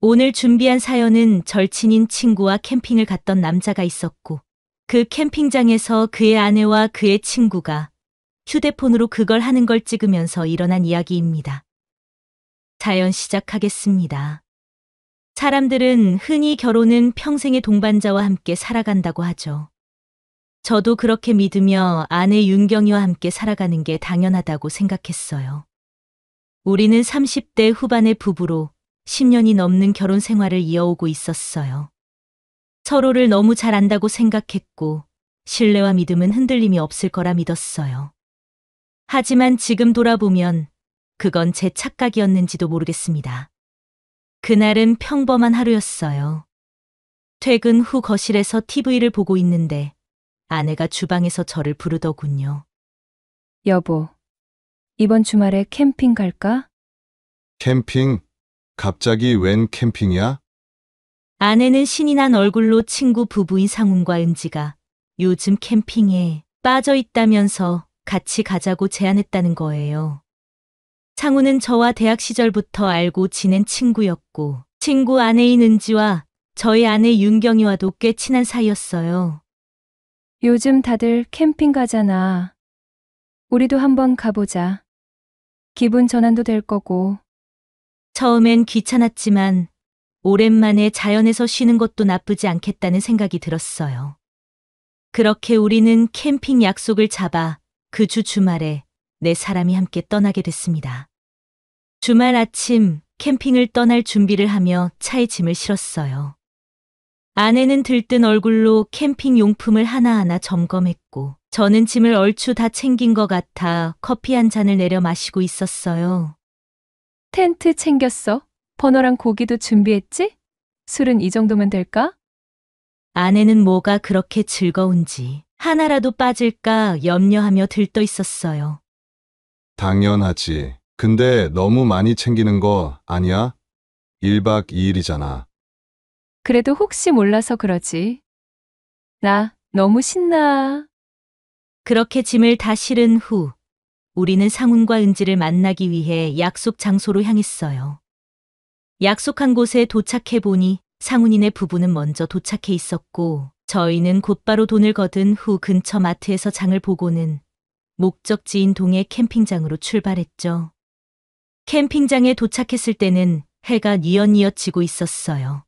오늘 준비한 사연은 절친인 친구와 캠핑을 갔던 남자가 있었고, 그 캠핑장에서 그의 아내와 그의 친구가 휴대폰으로 그걸 하는 걸 찍으면서 일어난 이야기입니다. 사연 시작하겠습니다. 사람들은 흔히 결혼은 평생의 동반자와 함께 살아간다고 하죠. 저도 그렇게 믿으며 아내 윤경이와 함께 살아가는 게 당연하다고 생각했어요. 우리는 30대 후반의 부부로 10년이 넘는 결혼 생활을 이어오고 있었어요. 서로를 너무 잘 안다고 생각했고, 신뢰와 믿음은 흔들림이 없을 거라 믿었어요. 하지만 지금 돌아보면 그건 제 착각이었는지도 모르겠습니다. 그날은 평범한 하루였어요. 퇴근 후 거실에서 TV를 보고 있는데 아내가 주방에서 저를 부르더군요. 여보, 이번 주말에 캠핑 갈까? 캠핑? 갑자기 웬 캠핑이야? 아내는 신이 난 얼굴로 친구 부부인 상훈과 은지가 요즘 캠핑에 빠져 있다면서 같이 가자고 제안했다는 거예요. 상훈은 저와 대학 시절부터 알고 지낸 친구였고, 친구 아내인 은지와 저희 아내 윤경이와도 꽤 친한 사이였어요. 요즘 다들 캠핑 가잖아. 우리도 한번 가보자. 기분 전환도 될 거고. 처음엔 귀찮았지만 오랜만에 자연에서 쉬는 것도 나쁘지 않겠다는 생각이 들었어요. 그렇게 우리는 캠핑 약속을 잡아 그 주 주말에 네 사람이 함께 떠나게 됐습니다. 주말 아침 캠핑을 떠날 준비를 하며 차에 짐을 실었어요. 아내는 들뜬 얼굴로 캠핑 용품을 하나하나 점검했고, 저는 짐을 얼추 다 챙긴 것 같아 커피 한 잔을 내려 마시고 있었어요. 텐트 챙겼어? 버너랑 고기도 준비했지? 술은 이 정도면 될까? 아내는 뭐가 그렇게 즐거운지 하나라도 빠질까 염려하며 들떠 있었어요. 당연하지. 근데 너무 많이 챙기는 거 아니야? 1박 2일이잖아. 그래도 혹시 몰라서 그러지. 나 너무 신나. 그렇게 짐을 다 실은 후 우리는 상훈과 은지를 만나기 위해 약속 장소로 향했어요. 약속한 곳에 도착해 보니 상훈이네 부부는 먼저 도착해 있었고, 저희는 곧바로 돈을 거둔 후 근처 마트에서 장을 보고는 목적지인 동해 캠핑장으로 출발했죠. 캠핑장에 도착했을 때는 해가 뉘엿뉘엿 지고 있었어요.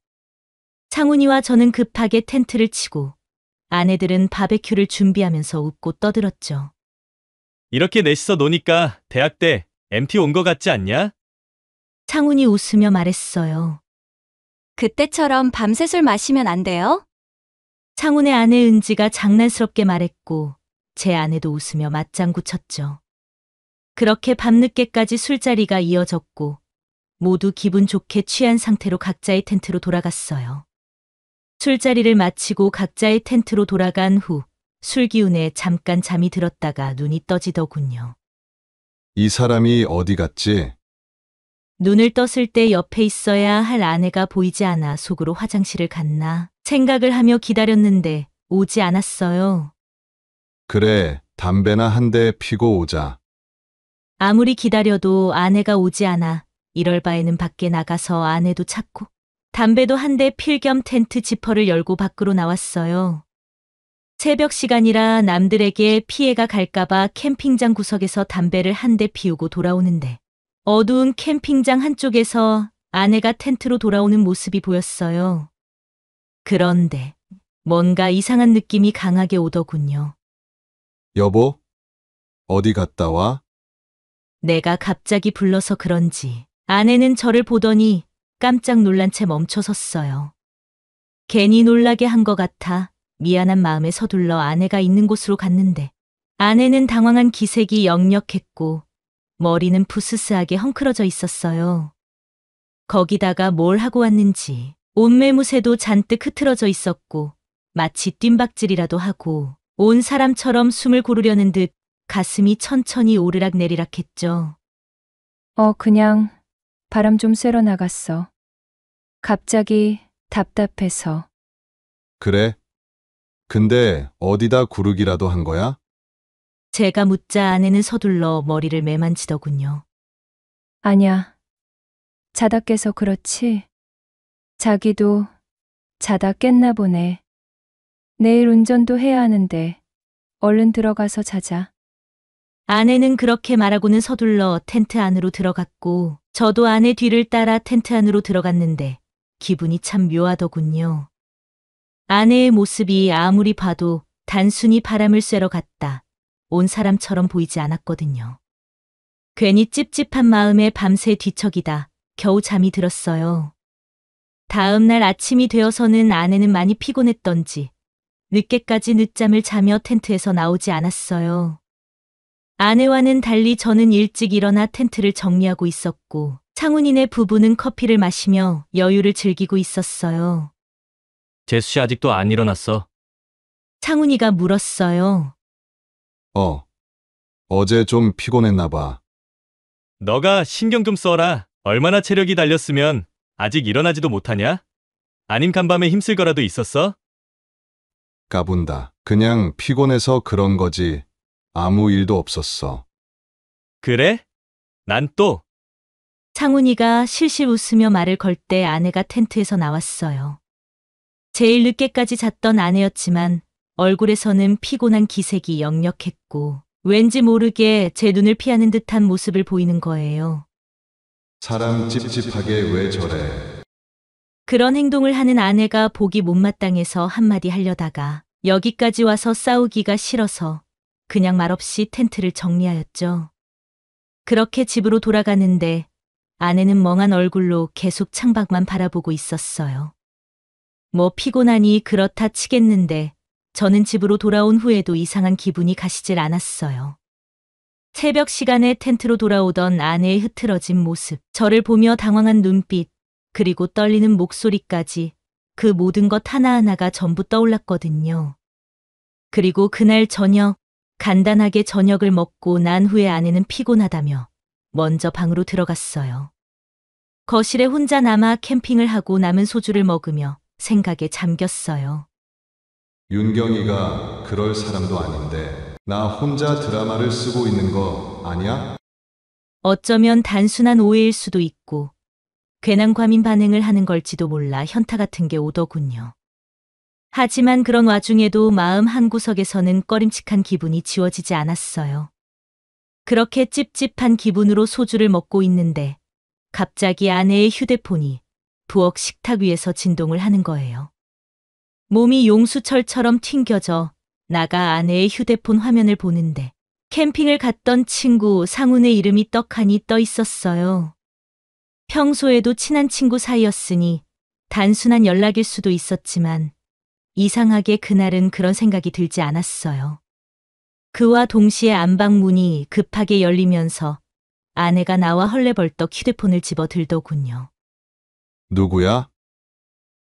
상훈이와 저는 급하게 텐트를 치고 아내들은 바베큐를 준비하면서 웃고 떠들었죠. 이렇게 넷이서 노니까 대학 때 MT 온 거 같지 않냐? 상훈이 웃으며 말했어요. 그때처럼 밤새 술 마시면 안 돼요? 상훈의 아내 은지가 장난스럽게 말했고 제 아내도 웃으며 맞장구 쳤죠. 그렇게 밤늦게까지 술자리가 이어졌고 모두 기분 좋게 취한 상태로 각자의 텐트로 돌아갔어요. 술자리를 마치고 각자의 텐트로 돌아간 후 술기운에 잠깐 잠이 들었다가 눈이 떠지더군요. 이 사람이 어디 갔지? 눈을 떴을 때 옆에 있어야 할 아내가 보이지 않아 속으로 화장실을 갔나 생각을 하며 기다렸는데 오지 않았어요. 그래, 담배나 한 대 피고 오자. 아무리 기다려도 아내가 오지 않아 이럴 바에는 밖에 나가서 아내도 찾고 담배도 한 대 필 겸 텐트 지퍼를 열고 밖으로 나왔어요. 새벽 시간이라 남들에게 피해가 갈까봐 캠핑장 구석에서 담배를 한 대 피우고 돌아오는데 어두운 캠핑장 한쪽에서 아내가 텐트로 돌아오는 모습이 보였어요. 그런데 뭔가 이상한 느낌이 강하게 오더군요. 여보? 어디 갔다 와? 내가 갑자기 불러서 그런지 아내는 저를 보더니 깜짝 놀란 채 멈춰 섰어요. 괜히 놀라게 한 것 같아 미안한 마음에 서둘러 아내가 있는 곳으로 갔는데 아내는 당황한 기색이 역력했고 머리는 부스스하게 헝클어져 있었어요. 거기다가 뭘 하고 왔는지 옷매무새도 잔뜩 흐트러져 있었고 마치 뜀박질이라도 하고 온 사람처럼 숨을 고르려는 듯 가슴이 천천히 오르락 내리락 했죠. 그냥 바람 좀 쐬러 나갔어. 갑자기 답답해서. 그래? 근데 어디다 구르기라도 한 거야? 제가 묻자 아내는 서둘러 머리를 매만지더군요. 아냐. 자다 깨서 그렇지. 자기도 자다 깼나 보네. 내일 운전도 해야 하는데 얼른 들어가서 자자. 아내는 그렇게 말하고는 서둘러 텐트 안으로 들어갔고, 저도 아내 뒤를 따라 텐트 안으로 들어갔는데 기분이 참 묘하더군요. 아내의 모습이 아무리 봐도 단순히 바람을 쐬러 갔다 온 사람처럼 보이지 않았거든요. 괜히 찝찝한 마음에 밤새 뒤척이다 겨우 잠이 들었어요. 다음 날 아침이 되어서는 아내는 많이 피곤했던지 늦게까지 늦잠을 자며 텐트에서 나오지 않았어요. 아내와는 달리 저는 일찍 일어나 텐트를 정리하고 있었고, 창훈이네 부부는 커피를 마시며 여유를 즐기고 있었어요. 재수 씨 아직도 안 일어났어. 창훈이가 물었어요. 어제 좀 피곤했나 봐. 너가 신경 좀 써라. 얼마나 체력이 달렸으면 아직 일어나지도 못하냐? 아님 간밤에 힘쓸 거라도 있었어? 까분다. 그냥 피곤해서 그런 거지. 아무 일도 없었어. 그래? 난 또 창훈이가 실실 웃으며 말을 걸 때 아내가 텐트에서 나왔어요. 제일 늦게까지 잤던 아내였지만 얼굴에서는 피곤한 기색이 역력했고, 왠지 모르게 제 눈을 피하는 듯한 모습을 보이는 거예요. 사람 찝찝하게 왜 저래? 그런 행동을 하는 아내가 보기 못마땅해서 한마디 하려다가 여기까지 와서 싸우기가 싫어서 그냥 말없이 텐트를 정리하였죠. 그렇게 집으로 돌아가는데 아내는 멍한 얼굴로 계속 창밖만 바라보고 있었어요. 뭐 피곤하니 그렇다 치겠는데 저는 집으로 돌아온 후에도 이상한 기분이 가시질 않았어요. 새벽 시간에 텐트로 돌아오던 아내의 흐트러진 모습, 저를 보며 당황한 눈빛, 그리고 떨리는 목소리까지 그 모든 것 하나하나가 전부 떠올랐거든요. 그리고 그날 저녁, 간단하게 저녁을 먹고 난 후에 아내는 피곤하다며 먼저 방으로 들어갔어요. 거실에 혼자 남아 캠핑을 하고 남은 소주를 먹으며 생각에 잠겼어요. 윤경이가 그럴 사람도 아닌데 나 혼자 드라마를 쓰고 있는 거 아니야? 어쩌면 단순한 오해일 수도 있고 괜한 과민 반응을 하는 걸지도 몰라 현타 같은 게 오더군요. 하지만 그런 와중에도 마음 한구석에서는 꺼림칙한 기분이 지워지지 않았어요. 그렇게 찝찝한 기분으로 소주를 먹고 있는데 갑자기 아내의 휴대폰이 부엌 식탁 위에서 진동을 하는 거예요. 몸이 용수철처럼 튕겨져 나가 아내의 휴대폰 화면을 보는데 캠핑을 갔던 친구 상훈의 이름이 떡하니 떠 있었어요. 평소에도 친한 친구 사이였으니 단순한 연락일 수도 있었지만 이상하게 그날은 그런 생각이 들지 않았어요. 그와 동시에 안방문이 급하게 열리면서 아내가 나와 헐레벌떡 휴대폰을 집어 들더군요. 누구야?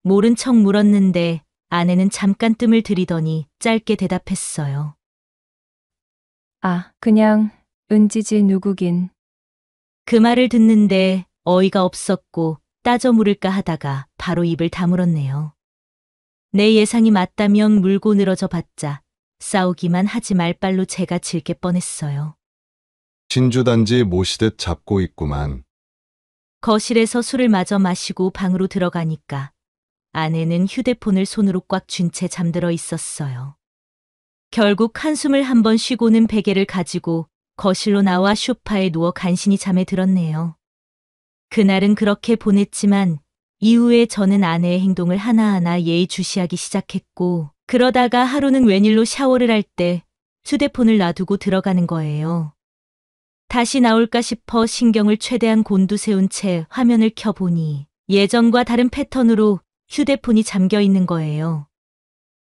모른 척 물었는데 아내는 잠깐 뜸을 들이더니 짧게 대답했어요. 아, 그냥 은지지 누구긴. 그 말을 듣는데 어이가 없었고 따져 물을까 하다가 바로 입을 다물었네요. 내 예상이 맞다면 물고 늘어져 봤자 싸우기만 하지 말 발로 제가 질게 뻔했어요. 신주단지 모시듯 잡고 있구만. 거실에서 술을 마저 마시고 방으로 들어가니까 아내는 휴대폰을 손으로 꽉 쥔 채 잠들어 있었어요. 결국 한숨을 한번 쉬고는 베개를 가지고 거실로 나와 소파에 누워 간신히 잠에 들었네요. 그날은 그렇게 보냈지만 이후에 저는 아내의 행동을 하나하나 예의주시하기 시작했고, 그러다가 하루는 웬일로 샤워를 할 때 휴대폰을 놔두고 들어가는 거예요. 다시 나올까 싶어 신경을 최대한 곤두세운 채 화면을 켜보니 예전과 다른 패턴으로 휴대폰이 잠겨 있는 거예요.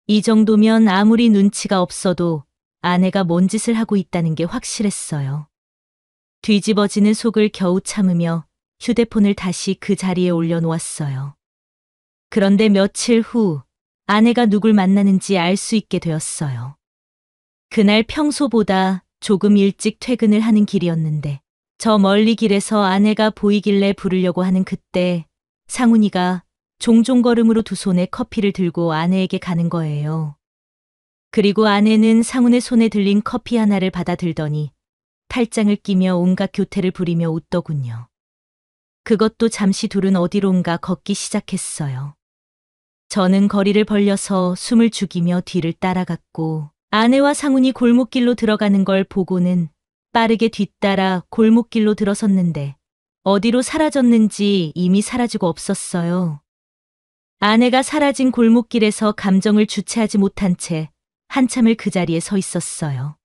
이 정도면 아무리 눈치가 없어도 아내가 뭔 짓을 하고 있다는 게 확실했어요. 뒤집어지는 속을 겨우 참으며 휴대폰을 다시 그 자리에 올려놓았어요. 그런데 며칠 후 아내가 누굴 만나는지 알 수 있게 되었어요. 그날 평소보다 조금 일찍 퇴근을 하는 길이었는데 저 멀리 길에서 아내가 보이길래 부르려고 하는 그때 상훈이가 종종 걸음으로 두 손에 커피를 들고 아내에게 가는 거예요. 그리고 아내는 상훈의 손에 들린 커피 하나를 받아 들더니 팔짱을 끼며 온갖 교태를 부리며 웃더군요. 그것도 잠시 둘은 어디론가 걷기 시작했어요. 저는 거리를 벌려서 숨을 죽이며 뒤를 따라갔고 아내와 상훈이 골목길로 들어가는 걸 보고는 빠르게 뒤따라 골목길로 들어섰는데 어디로 사라졌는지 이미 사라지고 없었어요. 아내가 사라진 골목길에서 감정을 주체하지 못한 채 한참을 그 자리에 서 있었어요.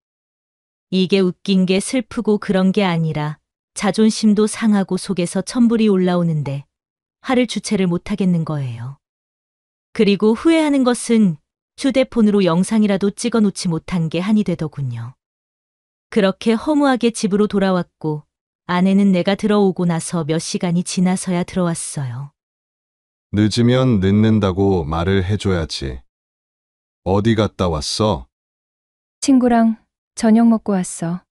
이게 웃긴 게 슬프고 그런 게 아니라 자존심도 상하고 속에서 천불이 올라오는데 화를 주체를 못하겠는 거예요. 그리고 후회하는 것은 휴대폰으로 영상이라도 찍어 놓지 못한 게 한이 되더군요. 그렇게 허무하게 집으로 돌아왔고 아내는 내가 들어오고 나서 몇 시간이 지나서야 들어왔어요. 늦으면 늦는다고 말을 해줘야지. 어디 갔다 왔어? 친구랑 저녁 먹고 왔어.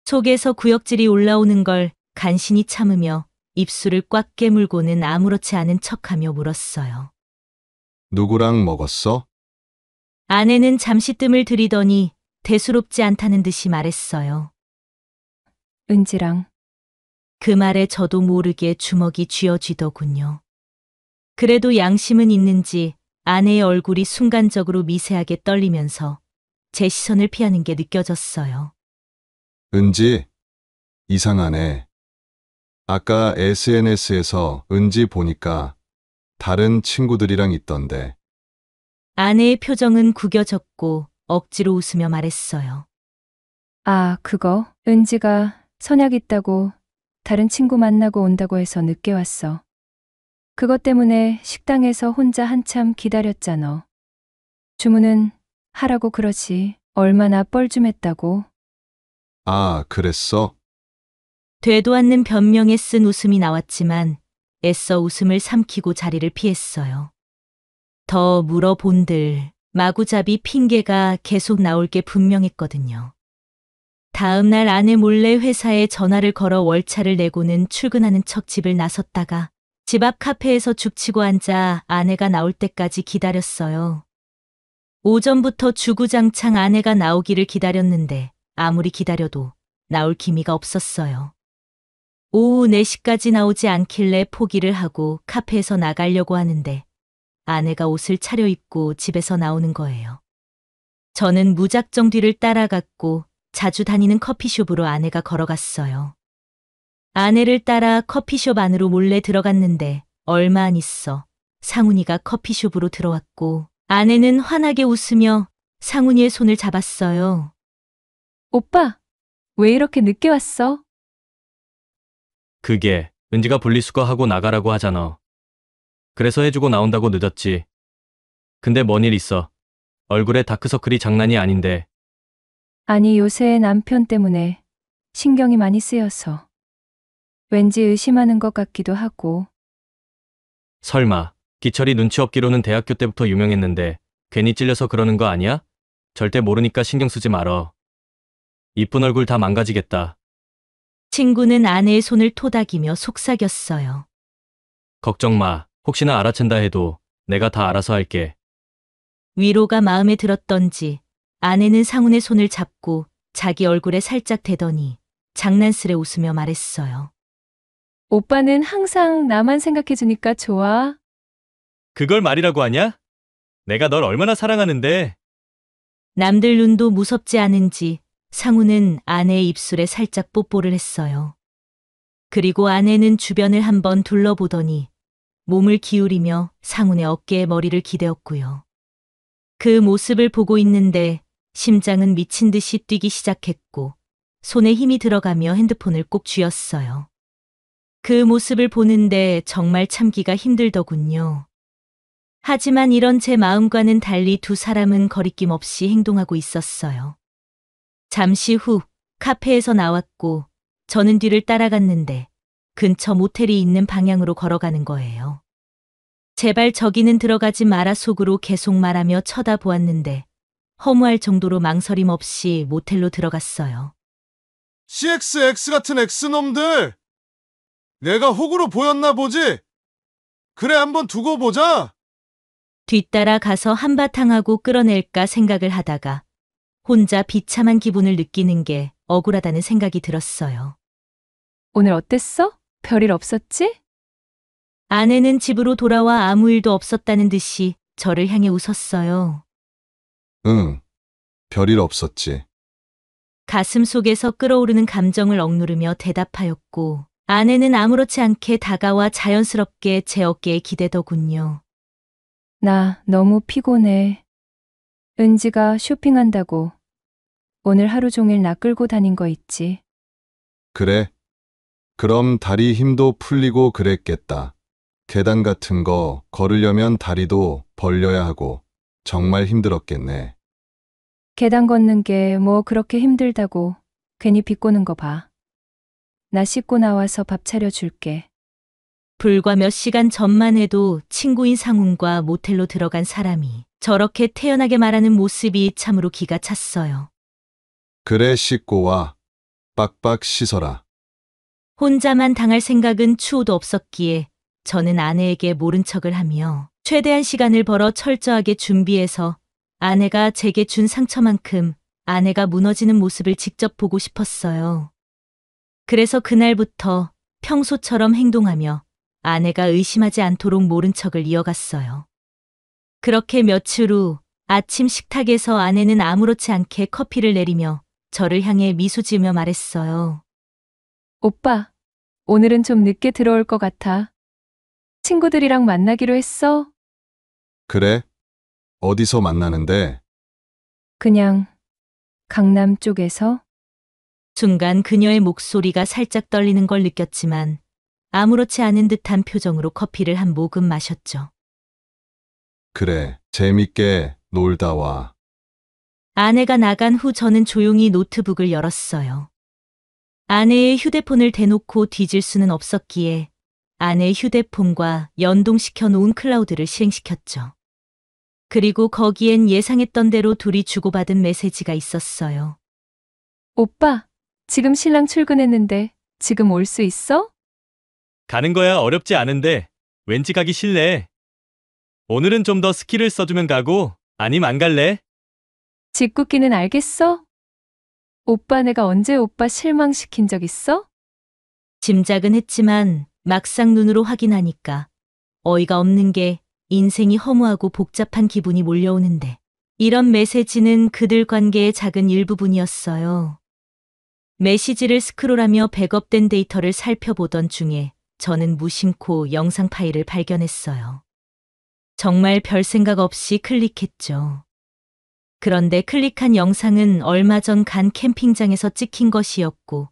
속에서 구역질이 올라오는 걸 간신히 참으며 입술을 꽉 깨물고는 아무렇지 않은 척하며 물었어요. 누구랑 먹었어? 아내는 잠시 뜸을 들이더니 대수롭지 않다는 듯이 말했어요. 은지랑. 그 말에 저도 모르게 주먹이 쥐어쥐더군요. 그래도 양심은 있는지 아내의 얼굴이 순간적으로 미세하게 떨리면서 제 시선을 피하는 게 느껴졌어요. 은지, 이상하네. 아까 SNS에서 은지 보니까 다른 친구들이랑 있던데. 아내의 표정은 구겨졌고 억지로 웃으며 말했어요. 아, 그거. 은지가 선약 있다고 다른 친구 만나고 온다고 해서 늦게 왔어. 그것 때문에 식당에서 혼자 한참 기다렸잖아. 주문은 하라고 그러지. 얼마나 뻘쭘했다고. 아, 그랬어? 되도 않는 변명에 쓴 웃음이 나왔지만 애써 웃음을 삼키고 자리를 피했어요. 더 물어본들 마구잡이 핑계가 계속 나올 게 분명했거든요. 다음 날 아내 몰래 회사에 전화를 걸어 월차를 내고는 출근하는 척 집을 나섰다가 집 앞 카페에서 죽치고 앉아 아내가 나올 때까지 기다렸어요. 오전부터 주구장창 아내가 나오기를 기다렸는데 아무리 기다려도 나올 기미가 없었어요. 오후 4시까지 나오지 않길래 포기를 하고 카페에서 나가려고 하는데 아내가 옷을 차려입고 집에서 나오는 거예요. 저는 무작정 뒤를 따라갔고 자주 다니는 커피숍으로 아내가 걸어갔어요. 아내를 따라 커피숍 안으로 몰래 들어갔는데 얼마 안 있어 상훈이가 커피숍으로 들어왔고 아내는 환하게 웃으며 상훈이의 손을 잡았어요. 오빠, 왜 이렇게 늦게 왔어? 그게 은지가 분리수거하고 나가라고 하잖아. 그래서 해주고 나온다고 늦었지. 근데 뭔 일 있어? 얼굴에 다크서클이 장난이 아닌데. 아니, 요새 남편 때문에 신경이 많이 쓰여서. 왠지 의심하는 것 같기도 하고. 설마 기철이 눈치 없기로는 대학교 때부터 유명했는데 괜히 찔려서 그러는 거 아니야? 절대 모르니까 신경 쓰지 말어. 이쁜 얼굴 다 망가지겠다. 친구는 아내의 손을 토닥이며 속삭였어요. 걱정 마. 혹시나 알아챈다 해도 내가 다 알아서 할게. 위로가 마음에 들었던지 아내는 상훈의 손을 잡고 자기 얼굴에 살짝 대더니 장난스레 웃으며 말했어요. 오빠는 항상 나만 생각해주니까 좋아. 그걸 말이라고 하냐? 내가 널 얼마나 사랑하는데. 남들 눈도 무섭지 않은지 상훈은 아내의 입술에 살짝 뽀뽀를 했어요. 그리고 아내는 주변을 한번 둘러보더니 몸을 기울이며 상훈의 어깨에 머리를 기대었고요. 그 모습을 보고 있는데 심장은 미친 듯이 뛰기 시작했고 손에 힘이 들어가며 핸드폰을 꼭 쥐었어요. 그 모습을 보는데 정말 참기가 힘들더군요. 하지만 이런 제 마음과는 달리 두 사람은 거리낌 없이 행동하고 있었어요. 잠시 후 카페에서 나왔고 저는 뒤를 따라갔는데 근처 모텔이 있는 방향으로 걸어가는 거예요. 제발 저기는 들어가지 마라 속으로 계속 말하며 쳐다보았는데 허무할 정도로 망설임 없이 모텔로 들어갔어요. CXX 같은 X놈들! 내가 호구로 보였나 보지? 그래, 한번 두고 보자! 뒤따라 가서 한바탕 하고 끌어낼까 생각을 하다가 혼자 비참한 기분을 느끼는 게 억울하다는 생각이 들었어요. 오늘 어땠어? 별일 없었지? 아내는 집으로 돌아와 아무 일도 없었다는 듯이 저를 향해 웃었어요. 응, 별일 없었지. 가슴 속에서 끓어오르는 감정을 억누르며 대답하였고, 아내는 아무렇지 않게 다가와 자연스럽게 제 어깨에 기대더군요. 나 너무 피곤해. 은지가 쇼핑한다고 오늘 하루 종일 나 끌고 다닌 거 있지. 그래? 그럼 다리 힘도 풀리고 그랬겠다. 계단 같은 거 걸으려면 다리도 벌려야 하고 정말 힘들었겠네. 계단 걷는 게 뭐 그렇게 힘들다고 괜히 비꼬는 거 봐. 나 씻고 나와서 밥 차려줄게. 불과 몇 시간 전만 해도 친구인 상훈과 모텔로 들어간 사람이 저렇게 태연하게 말하는 모습이 참으로 기가 찼어요. 그래 씻고 와. 빡빡 씻어라. 혼자만 당할 생각은 추호도 없었기에 저는 아내에게 모른 척을 하며 최대한 시간을 벌어 철저하게 준비해서 아내가 제게 준 상처만큼 아내가 무너지는 모습을 직접 보고 싶었어요. 그래서 그날부터 평소처럼 행동하며 아내가 의심하지 않도록 모른 척을 이어갔어요. 그렇게 며칠 후 아침 식탁에서 아내는 아무렇지 않게 커피를 내리며 저를 향해 미소 지으며 말했어요. 오빠, 오늘은 좀 늦게 들어올 것 같아. 친구들이랑 만나기로 했어? 그래? 어디서 만나는데? 그냥 강남 쪽에서? 순간 그녀의 목소리가 살짝 떨리는 걸 느꼈지만 아무렇지 않은 듯한 표정으로 커피를 한 모금 마셨죠. 그래, 재밌게 놀다 와. 아내가 나간 후 저는 조용히 노트북을 열었어요. 아내의 휴대폰을 대놓고 뒤질 수는 없었기에 아내의 휴대폰과 연동시켜 놓은 클라우드를 실행시켰죠. 그리고 거기엔 예상했던 대로 둘이 주고받은 메시지가 있었어요. 오빠, 지금 신랑 출근했는데 지금 올 수 있어? 가는 거야 어렵지 않은데 왠지 가기 싫네. 오늘은 좀 더 스킬을 써주면 가고 아님 안 갈래? 짓궂기는 알겠어? 오빠 내가 언제 오빠 실망시킨 적 있어? 짐작은 했지만 막상 눈으로 확인하니까 어이가 없는 게 인생이 허무하고 복잡한 기분이 몰려오는데 이런 메시지는 그들 관계의 작은 일부분이었어요. 메시지를 스크롤하며 백업된 데이터를 살펴보던 중에 저는 무심코 영상 파일을 발견했어요. 정말 별 생각 없이 클릭했죠. 그런데 클릭한 영상은 얼마 전 간 캠핑장에서 찍힌 것이었고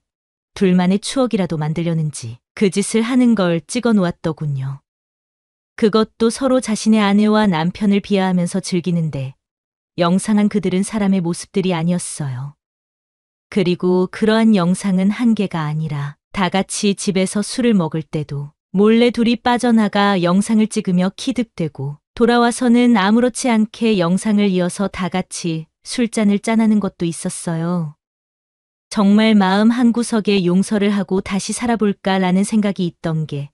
둘만의 추억이라도 만들려는지 그 짓을 하는 걸 찍어 놓았더군요. 그것도 서로 자신의 아내와 남편을 비하하면서 즐기는데 영상한 그들은 사람의 모습들이 아니었어요. 그리고 그러한 영상은 한 개가 아니라 다 같이 집에서 술을 먹을 때도 몰래 둘이 빠져나가 영상을 찍으며 키득대고 돌아와서는 아무렇지 않게 영상을 이어서 다 같이 술잔을 짠하는 것도 있었어요. 정말 마음 한구석에 용서를 하고 다시 살아볼까라는 생각이 있던 게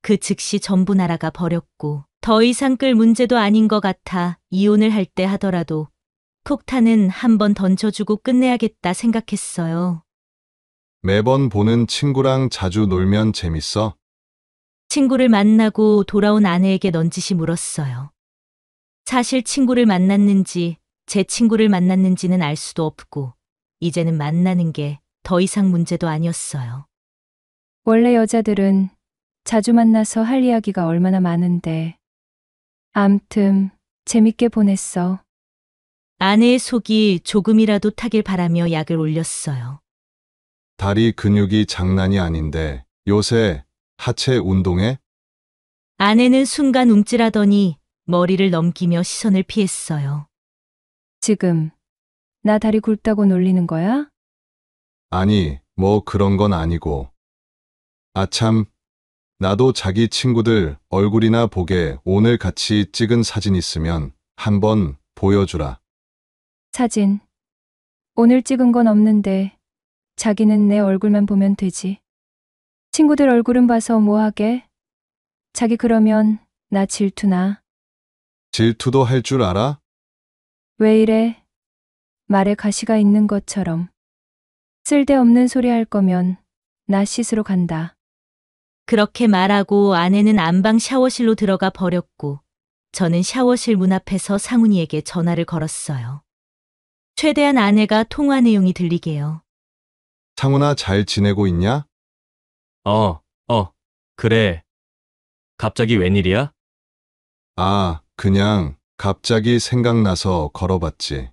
그 즉시 전부 날아가 버렸고 더 이상 끌 문제도 아닌 것 같아 이혼을 할 때 하더라도 폭탄은 한 번 던져주고 끝내야겠다 생각했어요. 매번 보는 친구랑 자주 놀면 재밌어? 친구를 만나고 돌아온 아내에게 넌지시 물었어요. 사실 친구를 만났는지 제 친구를 만났는지는 알 수도 없고 이제는 만나는 게 더 이상 문제도 아니었어요. 원래 여자들은 자주 만나서 할 이야기가 얼마나 많은데. 암튼 재밌게 보냈어. 아내의 속이 조금이라도 타길 바라며 약을 올렸어요. 다리 근육이 장난이 아닌데 요새 하체 운동해? 아내는 순간 움찔하더니 머리를 넘기며 시선을 피했어요. 지금 나 다리 굵다고 놀리는 거야? 아니, 뭐 그런 건 아니고. 아참, 나도 자기 친구들 얼굴이나 보게 오늘 같이 찍은 사진 있으면 한번 보여주라. 사진. 오늘 찍은 건 없는데 자기는 내 얼굴만 보면 되지. 친구들 얼굴은 봐서 뭐 하게? 자기 그러면 나 질투나. 질투도 할 줄 알아? 왜 이래? 말에 가시가 있는 것처럼. 쓸데없는 소리 할 거면 나 씻으러 간다. 그렇게 말하고 아내는 안방 샤워실로 들어가 버렸고 저는 샤워실 문 앞에서 상훈이에게 전화를 걸었어요. 최대한 아내가 통화 내용이 들리게요. 상훈아, 잘 지내고 있냐? 그래. 갑자기 웬일이야? 아, 그냥 갑자기 생각나서 걸어봤지.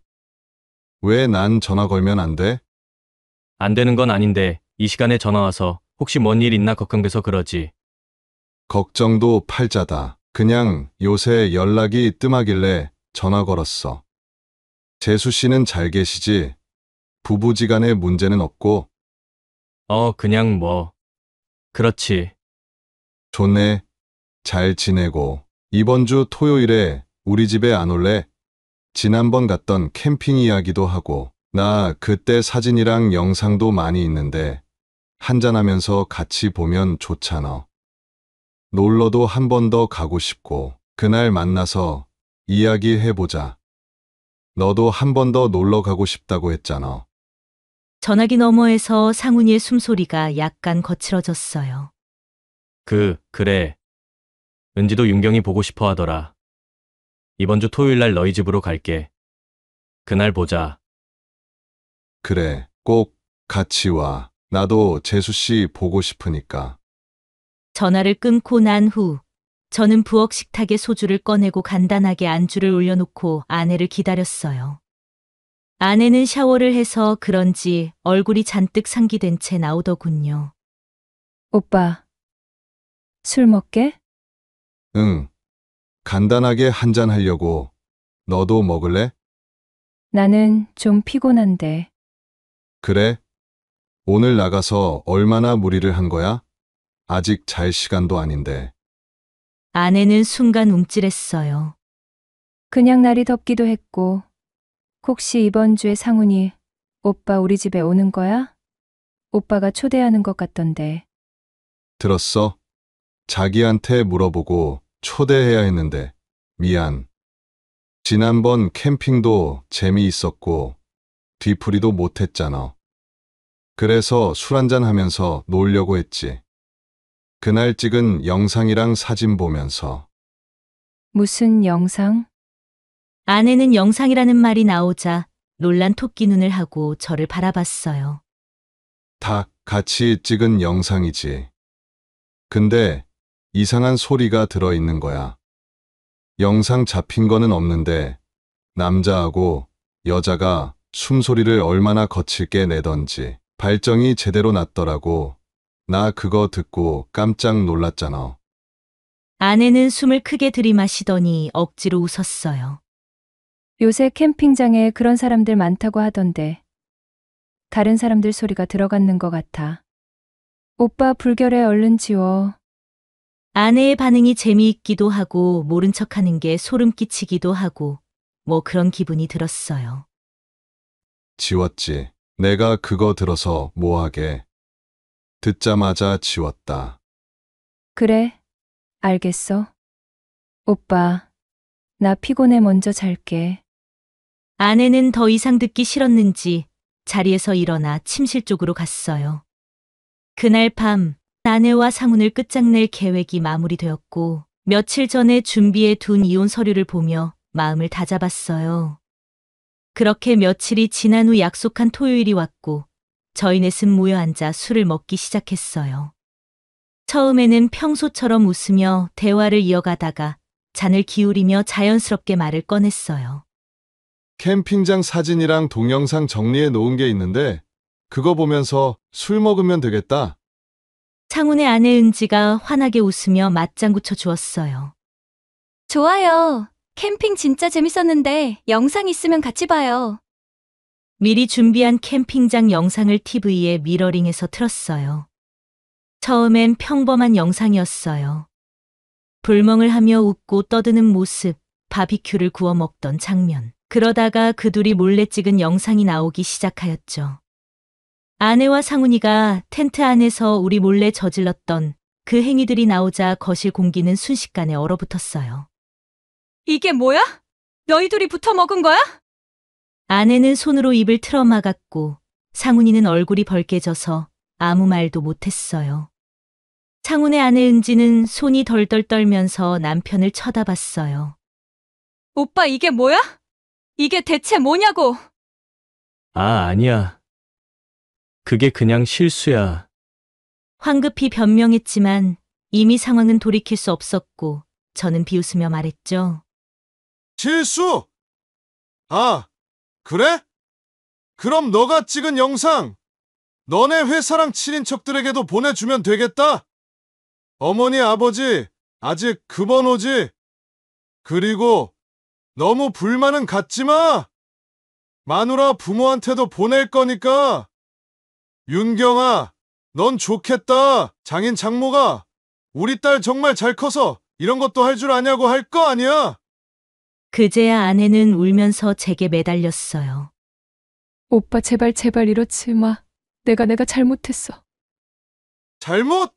왜 난 전화 걸면 안 돼? 안 되는 건 아닌데 이 시간에 전화 와서 혹시 뭔 일 있나 걱정돼서 그러지. 걱정도 팔자다. 그냥 요새 연락이 뜸하길래 전화 걸었어. 재수 씨는 잘 계시지? 부부지간에 문제는 없고? 그냥 뭐. 그렇지. 좋네. 잘 지내고. 이번 주 토요일에 우리 집에 안 올래? 지난번 갔던 캠핑 이야기도 하고. 나 그때 사진이랑 영상도 많이 있는데 한잔하면서 같이 보면 좋잖아. 놀러도 한 번 더 가고 싶고. 그날 만나서 이야기해보자. 너도 한 번 더 놀러 가고 싶다고 했잖아. 전화기 너머에서 상훈이의 숨소리가 약간 거칠어졌어요. 그래. 은지도 윤경이 보고 싶어 하더라. 이번 주 토요일 날 너희 집으로 갈게. 그날 보자. 그래, 꼭 같이 와. 나도 재수 씨 보고 싶으니까. 전화를 끊고 난 후 저는 부엌 식탁에 소주를 꺼내고 간단하게 안주를 올려놓고 아내를 기다렸어요. 아내는 샤워를 해서 그런지 얼굴이 잔뜩 상기된 채 나오더군요. 오빠, 술 먹게? 응. 간단하게 한잔 하려고. 너도 먹을래? 나는 좀 피곤한데. 그래? 오늘 나가서 얼마나 무리를 한 거야? 아직 잘 시간도 아닌데. 아내는 순간 움찔했어요. 그냥 날이 덥기도 했고, 혹시 이번 주에 상훈이 오빠 우리 집에 오는 거야? 오빠가 초대하는 것 같던데. 들었어? 자기한테 물어보고 초대해야 했는데. 미안. 지난번 캠핑도 재미있었고 뒤풀이도 못했잖아. 그래서 술 한잔 하면서 놀려고 했지. 그날 찍은 영상이랑 사진 보면서. 무슨 영상? 아내는 영상이라는 말이 나오자 놀란 토끼 눈을 하고 저를 바라봤어요. 다 같이 찍은 영상이지. 근데 이상한 소리가 들어있는 거야. 영상 잡힌 거는 없는데 남자하고 여자가 숨소리를 얼마나 거칠게 내던지 발정이 제대로 났더라고. 나 그거 듣고 깜짝 놀랐잖아. 아내는 숨을 크게 들이마시더니 억지로 웃었어요. 요새 캠핑장에 그런 사람들 많다고 하던데. 다른 사람들 소리가 들어갔는 것 같아. 오빠 불결해 얼른 지워. 아내의 반응이 재미있기도 하고 모른 척하는 게 소름 끼치기도 하고 뭐 그런 기분이 들었어요. 지웠지. 내가 그거 들어서 뭐하게. 듣자마자 지웠다. 그래, 알겠어. 오빠, 나 피곤해 먼저 잘게. 아내는 더 이상 듣기 싫었는지 자리에서 일어나 침실 쪽으로 갔어요. 그날 밤 아내와 상훈을 끝장낼 계획이 마무리되었고 며칠 전에 준비해 둔 이혼 서류를 보며 마음을 다잡았어요. 그렇게 며칠이 지난 후 약속한 토요일이 왔고 저희 넷은 모여 앉아 술을 먹기 시작했어요. 처음에는 평소처럼 웃으며 대화를 이어가다가 잔을 기울이며 자연스럽게 말을 꺼냈어요. 캠핑장 사진이랑 동영상 정리해 놓은 게 있는데 그거 보면서 술 먹으면 되겠다. 상훈의 아내 은지가 환하게 웃으며 맞장구 쳐 주었어요. 좋아요. 캠핑 진짜 재밌었는데 영상 있으면 같이 봐요. 미리 준비한 캠핑장 영상을 TV에 미러링해서 틀었어요. 처음엔 평범한 영상이었어요. 불멍을 하며 웃고 떠드는 모습, 바비큐를 구워 먹던 장면. 그러다가 그 둘이 몰래 찍은 영상이 나오기 시작하였죠. 아내와 상훈이가 텐트 안에서 우리 몰래 저질렀던 그 행위들이 나오자 거실 공기는 순식간에 얼어붙었어요. 이게 뭐야? 너희 둘이 붙어 먹은 거야? 아내는 손으로 입을 틀어막았고 상훈이는 얼굴이 벌개져서 아무 말도 못했어요. 상훈의 아내 은지는 손이 덜덜 떨면서 남편을 쳐다봤어요. 오빠 이게 뭐야? 이게 대체 뭐냐고! 아니야. 그게 그냥 실수야. 황급히 변명했지만 이미 상황은 돌이킬 수 없었고 저는 비웃으며 말했죠. 실수? 아, 그래? 그럼 너가 찍은 영상 너네 회사랑 친인척들에게도 보내주면 되겠다. 어머니, 아버지, 아직 그 번호지. 그리고 너무 불만은 갖지 마. 마누라 부모한테도 보낼 거니까. 윤경아, 넌 좋겠다. 장인 장모가 우리 딸 정말 잘 커서 이런 것도 할 줄 아냐고 할 거 아니야. 그제야 아내는 울면서 제게 매달렸어요. 오빠 제발 이러지 마. 내가 잘못했어. 잘못?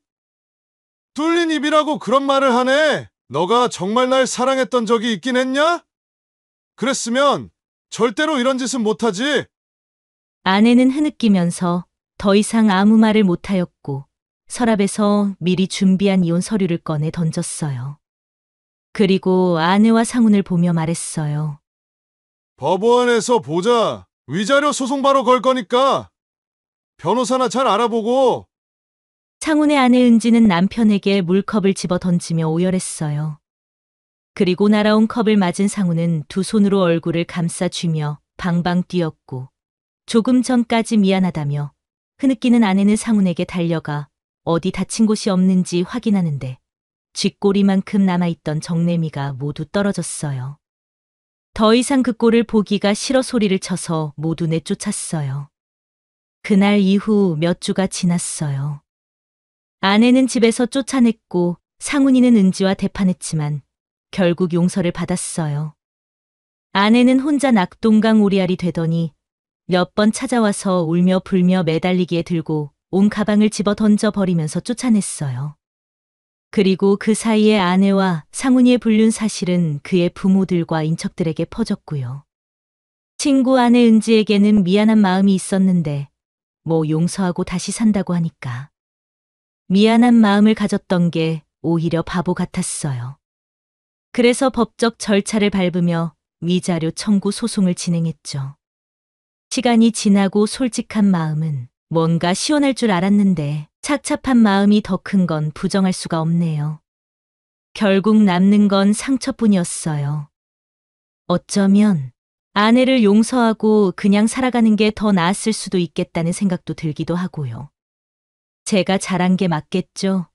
뚫린 입이라고 그런 말을 하네. 너가 정말 날 사랑했던 적이 있긴 했냐? 그랬으면 절대로 이런 짓은 못하지. 아내는 흐느끼면서 더 이상 아무 말을 못하였고 서랍에서 미리 준비한 이혼 서류를 꺼내 던졌어요. 그리고 아내와 상훈을 보며 말했어요. 법원에서 보자. 위자료 소송 바로 걸 거니까 변호사나 잘 알아보고. 상훈의 아내 은지는 남편에게 물컵을 집어 던지며 오열했어요. 그리고 날아온 컵을 맞은 상훈은 두 손으로 얼굴을 감싸쥐며 방방 뛰었고 조금 전까지 미안하다며 흐느끼는 아내는 상훈에게 달려가 어디 다친 곳이 없는지 확인하는데 쥐꼬리만큼 남아있던 정내미가 모두 떨어졌어요. 더 이상 그 꼴을 보기가 싫어 소리를 쳐서 모두 내쫓았어요. 그날 이후 몇 주가 지났어요. 아내는 집에서 쫓아냈고 상훈이는 은지와 대판했지만 결국 용서를 받았어요. 아내는 혼자 낙동강 오리알이 되더니 몇 번 찾아와서 울며 불며 매달리기에 들고 온 가방을 집어 던져 버리면서 쫓아냈어요. 그리고 그 사이에 아내와 상훈이의 불륜 사실은 그의 부모들과 인척들에게 퍼졌고요. 친구 아내 은지에게는 미안한 마음이 있었는데 뭐 용서하고 다시 산다고 하니까 미안한 마음을 가졌던 게 오히려 바보 같았어요. 그래서 법적 절차를 밟으며 위자료 청구 소송을 진행했죠. 시간이 지나고 솔직한 마음은 뭔가 시원할 줄 알았는데 착잡한 마음이 더 큰 건 부정할 수가 없네요. 결국 남는 건 상처뿐이었어요. 어쩌면 아내를 용서하고 그냥 살아가는 게 더 나았을 수도 있겠다는 생각도 들기도 하고요. 제가 잘한 게 맞겠죠?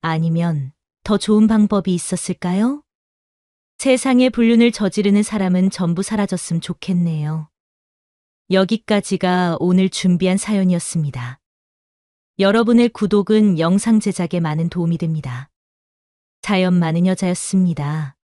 아니면 더 좋은 방법이 있었을까요? 세상에 불륜을 저지르는 사람은 전부 사라졌으면 좋겠네요. 여기까지가 오늘 준비한 사연이었습니다. 여러분의 구독은 영상 제작에 많은 도움이 됩니다. 사연 많은 여자였습니다.